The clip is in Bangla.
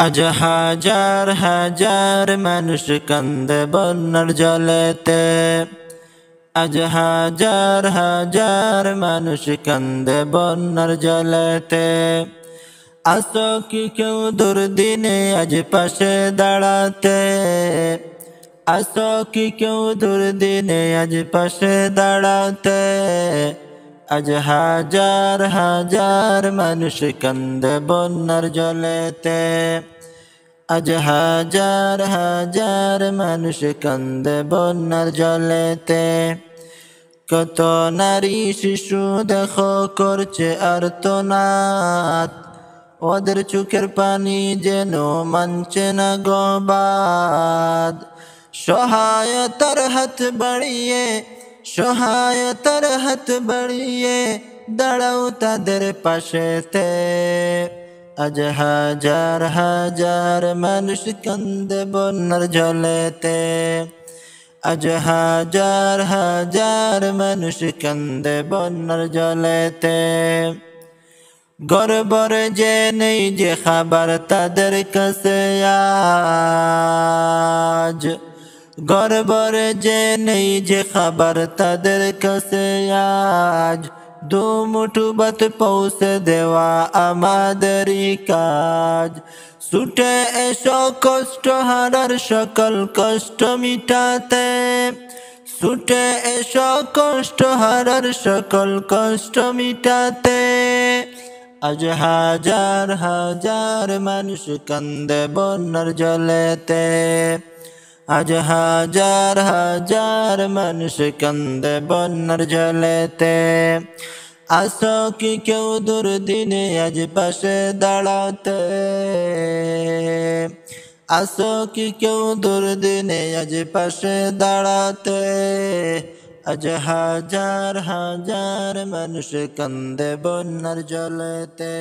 আজ হাজার হাজার মানুষ কান্দে বন্যার জলেতে। আজ হাজার হাজার মানুষ কান্দে বন্যার জলেতে। আসো কি কেউ দুর্দিনে আজ পাশে দাঁড়াতে। আসো কি কেউ দুর্দিনে আজ পাশে দাঁড়াতে। আজ হাজার হাজার মানুষ কান্দে বন্যার জলেতে। আজ হাজার হাজার মানুষ কান্দে বন্যার জলেতে। কত নারী শিশু দেখো করছে আর্তনাদ, ওদের চোখের পানি যেন মানছে না গো বাদ। সহায়তার হাত বাড়িয়ে, সহায়তার হাত বাড়িয়ে দাঁড়াও তাদের পাশেতে। আজ হাজার হাজার মানুষ কান্দে বন্যার জলেতে। আজ হাজার হাজার মানুষ কান্দে বন্যার জলেতে। গর্বর যে নেই যে খাবার তাদের কাছে আজ, গর্বর যে নেই যে খাবার তাদের কাছে আজ। দুমুঠো ভাত পৌঁছে দেওয়া আমাদেরই কাজ। ছুটে এসো কষ্ট হারার সকল কষ্ট মিটাতে। ছুটে এসো কষ্ট হারার সকল কষ্ট মিটাতে। আজ হাজার হাজার মানুষ কান্দে বন্যার জলেতে। আজ হাজার হাজার মানুষ কান্দে বন্যার জলেতে। আসো কি কেউ দুর্দিনে আজ পাশে দাঁড়াতে। আসো কি কেউ দুর্দিনে আজ পাশে দাঁড়াতে। আজ হাজার হাজার মানুষ কান্দে বন্যার জলেতে।